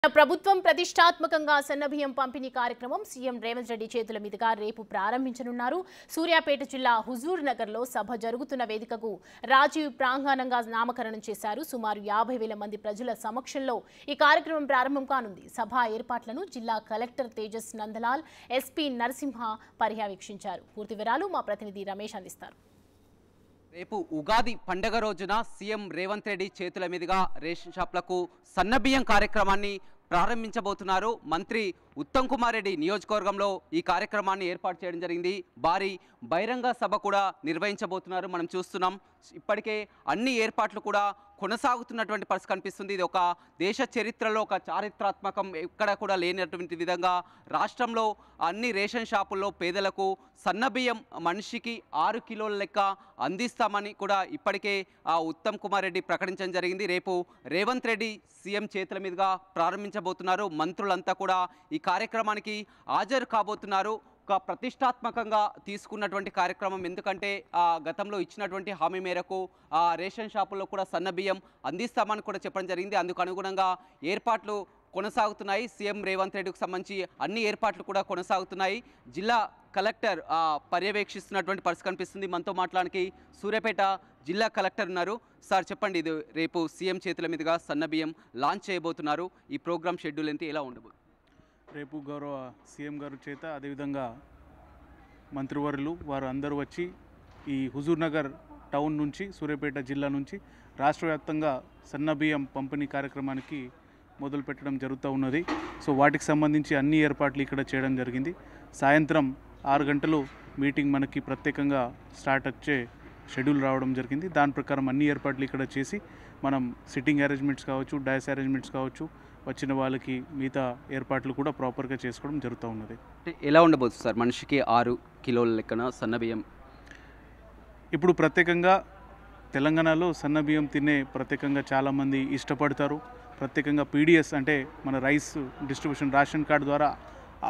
ప్రభుత్వం ప్రతిష్టాత్మకంగా సన్నబియ్యం పంపిణీ కార్యక్రమం సీఎం రేవంత్ రెడ్డి చేతుల మీదుగా రేపు ప్రారంభించనున్నారు. సూర్యాపేట జిల్లా హుజూర్ నగర్ లో సభ జరుగుతున్న వేదికకు రాజీవ్ ప్రాంగణంగా నామకరణం చేశారు. సుమారు 50,000 మంది ప్రజల సమక్షంలో ఈ కార్యక్రమం ప్రారంభం కానుంది. సభ ఏర్పాట్లను జిల్లా కలెక్టర్ తేజస్ నందలాల్, ఎస్పీ నరసింహ పర్యవేక్షించారు. పూర్తి వివరాలు మా ప్రతినిధి రమేష్ అందిస్తారు. రేపు ఉగాది పండగ రోజున సీఎం రేవంత్ రెడ్డి చేతుల మీదుగా రేషన్ షాప్లకు సన్నబియ్యం కార్యక్రమాన్ని ప్రారంభించబోతున్నారు. మంత్రి ఉత్తమ్ కుమార్ రెడ్డి నియోజకవర్గంలో ఈ కార్యక్రమాన్ని ఏర్పాటు చేయడం జరిగింది. భారీ బహిరంగ సభ కూడా నిర్వహించబోతున్నారు. మనం చూస్తున్నాం, ఇప్పటికే అన్ని ఏర్పాట్లు కూడా కొనసాగుతున్నటువంటి పరిస్థితి కనిపిస్తుంది. ఇది ఒక దేశ చరిత్రలో ఒక చారిత్రాత్మకం, ఎక్కడ కూడా లేనటువంటి విధంగా రాష్ట్రంలో అన్ని రేషన్ షాపుల్లో పేదలకు సన్నబియ్యం మనిషికి 6 కిలోల లెక్క అందిస్తామని కూడా ఇప్పటికే ఉత్తమ్ కుమార్ రెడ్డి ప్రకటించడం జరిగింది. రేపు రేవంత్ రెడ్డి సీఎం చేతుల మీదుగా ప్రారంభించబోతున్నారు. మంత్రులంతా కూడా ఈ కార్యక్రమానికి హాజరు కాబోతున్నారు. ఒక ప్రతిష్టాత్మకంగా తీసుకున్నటువంటి కార్యక్రమం, ఎందుకంటే గతంలో ఇచ్చినటువంటి హామీ మేరకు రేషన్ షాపుల్లో కూడా సన్నబియ్యం అందిస్తామని కూడా చెప్పడం జరిగింది. అందుకు అనుగుణంగా ఏర్పాట్లు కొనసాగుతున్నాయి. సీఎం రేవంత్ రెడ్డికి సంబంధించి అన్ని ఏర్పాట్లు కూడా కొనసాగుతున్నాయి. జిల్లా కలెక్టర్ పర్యవేక్షిస్తున్నటువంటి పరిస్థితి కనిపిస్తుంది. మనతో మాట్లాడడానికి సూర్యాపేట జిల్లా కలెక్టర్ ఉన్నారు. సార్ చెప్పండి, ఇది రేపు సీఎం చేతుల మీదుగా సన్నబియ్యం లాంచ్ చేయబోతున్నారు. ఈ ప్రోగ్రామ్ షెడ్యూల్ ఎంత ఎలా ఉండబోతుంది? రేపు గౌరవ సీఎం గారి చేత అదేవిధంగా మంత్రివర్యులు వారు అందరూ వచ్చి ఈ హుజూర్ నగర్ టౌన్ నుంచి, సూర్యాపేట జిల్లా నుంచి రాష్ట్ర వ్యాప్తంగా సన్నబియ్యం పంపిణీ కార్యక్రమానికి మొదలు పెట్టడం జరుగుతూ ఉన్నది. సో వాటికి సంబంధించి అన్ని ఏర్పాట్లు ఇక్కడ చేయడం జరిగింది. సాయంత్రం 6 గంటలు మీటింగ్ మనకి ప్రత్యేకంగా స్టార్ట్ వచ్చే షెడ్యూల్ రావడం జరిగింది. దాని ప్రకారం అన్ని ఏర్పాట్లు ఇక్కడ చేసి మనం సిట్టింగ్ అరేంజ్మెంట్స్ కావచ్చు, డయాస్ అరేంజ్మెంట్స్ కావచ్చు, వచ్చిన వాళ్ళకి మిగతా ఏర్పాట్లు కూడా ప్రాపర్గా చేసుకోవడం జరుగుతూ ఉన్నది. ఎలా ఉండబోతుంది సార్ మనిషికి 6 కిలోల లెక్కన సన్నబియ్యం? ఇప్పుడు ప్రత్యేకంగా తెలంగాణలో సన్నబియ్యం తినే ప్రత్యేకంగా చాలామంది ఇష్టపడతారు. ప్రత్యేకంగా పీడిఎస్ అంటే మన రైస్ డిస్ట్రిబ్యూషన్ రేషన్ కార్డు ద్వారా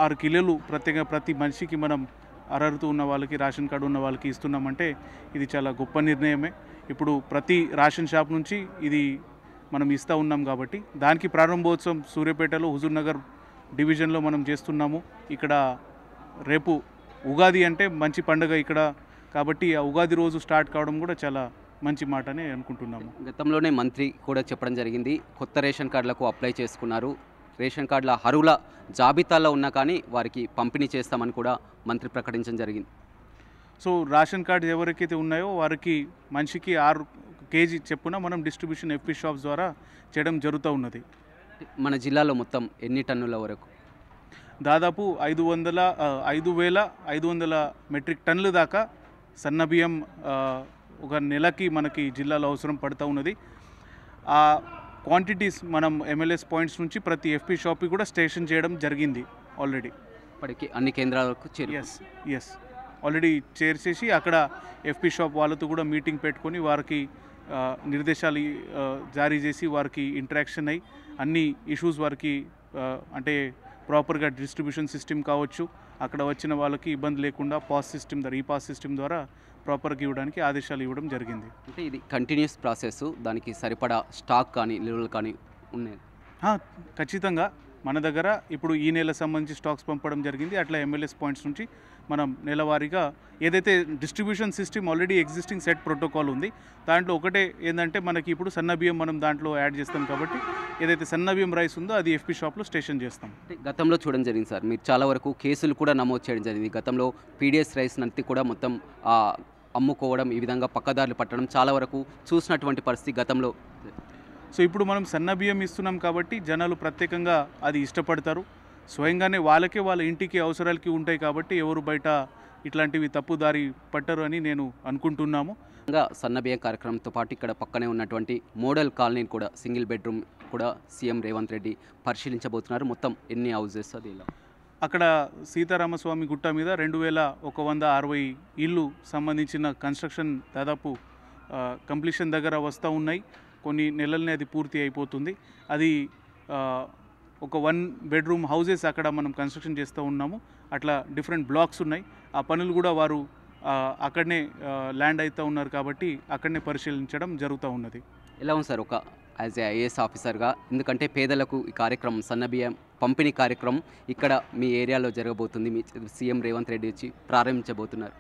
6 కిలోలు ప్రత్యేకంగా ప్రతి మనిషికి మనం అర్హత ఉన్న వాళ్ళకి, రేషన్ కార్డు ఉన్న వాళ్ళకి ఇస్తున్నామంటే ఇది చాలా గొప్ప నిర్ణయమే. ఇప్పుడు ప్రతి రేషన్ షాప్ నుంచి ఇది మనం ఇస్తూ ఉన్నాం కాబట్టి దానికి ప్రారంభోత్సవం సూర్యాపేటలో హుజూర్ నగర్ డివిజన్లో మనం చేస్తున్నాము. ఇక్కడ రేపు ఉగాది అంటే మంచి పండుగ ఇక్కడ కాబట్టి ఆ ఉగాది రోజు స్టార్ట్ కావడం కూడా చాలా మంచి మాట అని అనుకుంటున్నాము. గతంలోనే మంత్రి కూడా చెప్పడం జరిగింది, కొత్త రేషన్ కార్డులకు అప్లై చేసుకున్నారు, రేషన్ కార్డుల అర్హుల జాబితాలో ఉన్నా కానీ వారికి పంపిణీ చేస్తామని కూడా మంత్రి ప్రకటించడం జరిగింది. సో రేషన్ కార్డు ఎవరికైతే ఉన్నాయో వారికి మనిషికి 6 కేజీ చెప్పున మనం డిస్ట్రిబ్యూషన్ ఎఫ్పీ షాప్స్ ద్వారా చేయడం జరుగుతూ ఉన్నది. మన జిల్లాలో మొత్తం ఎన్ని టన్నుల వరకు? దాదాపు 5,500 మెట్రిక్ టన్నుల దాకా సన్నబియ్యం ఒక నెలకి మనకి జిల్లాలో అవసరం పడుతూ ఉన్నది. ఆ క్వాంటిటీస్ మనం ఎంఎల్ఎస్ పాయింట్స్ నుంచి ప్రతి ఎఫ్పీ షాప్కి కూడా స్టేషన్ చేయడం జరిగింది ఆల్రెడీ. ఇప్పటికి అన్ని కేంద్రాలకు ఎస్ ఆల్రెడీ చేర్చేసి అక్కడ ఎఫ్పీ షాప్ వాళ్ళతో కూడా మీటింగ్ పెట్టుకొని వారికి నిర్దేశాలు జారీ చేసి వారికి ఇంటరాక్షన్ అయ్యి అన్ని ఇష్యూస్ వారికి అంటే ప్రాపర్గా డిస్ట్రిబ్యూషన్ సిస్టమ్ కావచ్చు, అక్కడ వచ్చిన వాళ్ళకి ఇబ్బంది లేకుండా పాస్ సిస్టమ్ ద్వారా, ఈ పాస్ సిస్టమ్ ద్వారా ప్రాపర్గా ఇవ్వడానికి ఆదేశాలు ఇవ్వడం జరిగింది. అంటే ఇది కంటిన్యూస్ ప్రాసెస్, దానికి సరిపడా స్టాక్ కానీ నిల్వలు కానీ ఉన్నాయి? ఖచ్చితంగా మన దగ్గర ఇప్పుడు ఈ నెల సంబంధించి స్టాక్స్ పంపడం జరిగింది. అట్లా ఎంఎల్ఎస్ పాయింట్స్ నుంచి మనం నెలవారీగా ఏదైతే distribution system already existing set protocol ఉంది, దాంట్లో ఒకటే ఏంటంటే మనకి ఇప్పుడు సన్నబియ్యం మనం దాంట్లో యాడ్ చేస్తాం కాబట్టి ఏదైతే సన్నబియ్యం రైస్ ఉందో అది ఎఫ్పీ షాప్లో స్టేషన్ చేస్తాం. గతంలో చూడడం జరిగింది సార్, మీరు చాలా వరకు కేసులు కూడా నమోదు చేయడం జరిగింది. గతంలో పీడిఎస్ రైస్ నంతి కూడా మొత్తం అమ్ముకోవడం, ఈ విధంగా పక్కదారులు పట్టడం చాలా వరకు చూసినటువంటి పరిస్థితి గతంలో. సో ఇప్పుడు మనం సన్నబియ్యం ఇస్తున్నాం కాబట్టి జనాలు ప్రత్యేకంగా అది ఇష్టపడతారు. స్వయంగానే వాళ్ళకే వాళ్ళ ఇంటికి అవసరాలకి ఉంటాయి కాబట్టి ఎవరు బయట ఇట్లాంటివి తప్పుదారి పట్టరు అని నేను అనుకుంటున్నాము. సన్నబియ్యం కార్యక్రమంతో పాటు ఇక్కడ పక్కనే ఉన్నటువంటి మోడల్ కాలనీ కూడా, సింగిల్ బెడ్రూమ్ కూడా సీఎం రేవంత్ రెడ్డి పరిశీలించబోతున్నారు. మొత్తం ఎన్ని హౌజెస్ అది? ఇలా అక్కడ సీతారామస్వామి గుట్ట మీద 2,160 ఇళ్ళు సంబంధించిన కన్స్ట్రక్షన్ దాదాపు కంప్లీషన్ దగ్గర వస్తూ ఉన్నాయి. కొన్ని నెలలనే అది పూర్తి అయిపోతుంది. అది ఒక 1 బెడ్రూమ్ హౌజెస్ అక్కడ మనం కన్స్ట్రక్షన్ చేస్తూ ఉన్నాము. అట్లా డిఫరెంట్ బ్లాక్స్ ఉన్నాయి. ఆ పనులు కూడా వారు అక్కడనే ల్యాండ్ అవుతూ ఉన్నారు కాబట్టి అక్కడనే పరిశీలించడం జరుగుతూ ఉన్నది. ఎలా ఉంది సార్, ఒక యాజ్ ఏ ఐఏఎస్ ఆఫీసర్గా, ఎందుకంటే పేదలకు ఈ కార్యక్రమం సన్నబియ్యం పంపిణీ కార్యక్రమం ఇక్కడ మీ ఏరియాలో జరగబోతుంది, మీ సీఎం రేవంత్ రెడ్డి వచ్చి ప్రారంభించబోతున్నారు.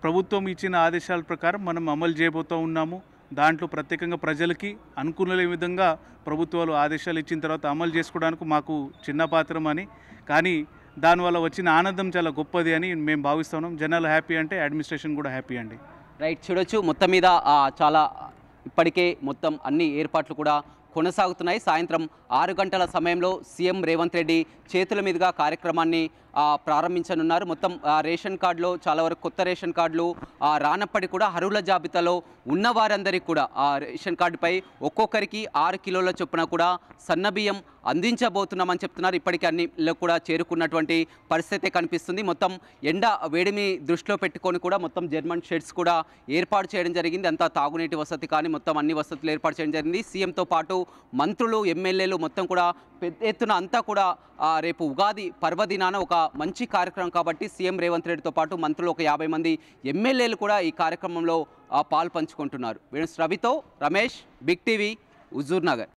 ప్రభుత్వం ఇచ్చిన ఆదేశాల ప్రకారం మనం అమలు చేయబోతూ ఉన్నాము. దాంట్లో ప్రత్యేకంగా ప్రజలకి అనుకూల విధంగా ప్రభుత్వాలు ఆదేశాలు ఇచ్చిన తర్వాత అమలు చేసుకోవడానికి మాకు చిన్న పాత్రమని, కానీ దానివల్ల వచ్చిన ఆనందం చాలా గొప్పది అని మేము భావిస్తున్నాం. జనాలు హ్యాపీ అంటే అడ్మినిస్ట్రేషన్ కూడా హ్యాపీ అండి. రైట్, చూడొచ్చు మొత్తం మీద చాలా ఇప్పటికే మొత్తం అన్ని ఏర్పాట్లు కూడా కొనసాగుతున్నాయి. సాయంత్రం 6 గంటల సమయంలో సీఎం రేవంత్ రెడ్డి చేతుల మీదుగా కార్యక్రమాన్ని ప్రారంభించనున్నారు. మొత్తం రేషన్ కార్డులో చాలా వరకు కొత్త రేషన్ కార్డులు రానప్పటికీ కూడా అర్హుల జాబితాలో ఉన్న వారందరికీ కూడా ఆ రేషన్ కార్డుపై ఒక్కొక్కరికి 6 కిలోల చొప్పున కూడా సన్నబియ్యం అందించబోతున్నామని చెప్తున్నారు. ఇప్పటికీ అన్నిలో కూడా చేరుకున్నటువంటి పరిస్థితి కనిపిస్తుంది. మొత్తం ఎండ వేడిని దృష్టిలో పెట్టుకొని కూడా మొత్తం జర్మన్ షెడ్స్ కూడా ఏర్పాటు చేయడం జరిగింది. అంతా తాగునీటి వసతి కానీ మొత్తం అన్ని వసతులు ఏర్పాటు చేయడం జరిగింది. సీఎంతో పాటు మంత్రులు, ఎమ్మెల్యేలు మొత్తం కూడా పెద్ద ఎత్తున అంతా కూడా రేపు ఉగాది పర్వదినాన ఒక మంచి కార్యక్రమం కాబట్టి సీఎం రేవంత్ రెడ్డితో పాటు మంత్రులు ఒక 50 మంది ఎమ్మెల్యేలు కూడా ఈ కార్యక్రమంలో పాలు పంచుకుంటున్నారు. రవితో రమేష్, బిగ్ టీవీ, హుజూర్ నగర్.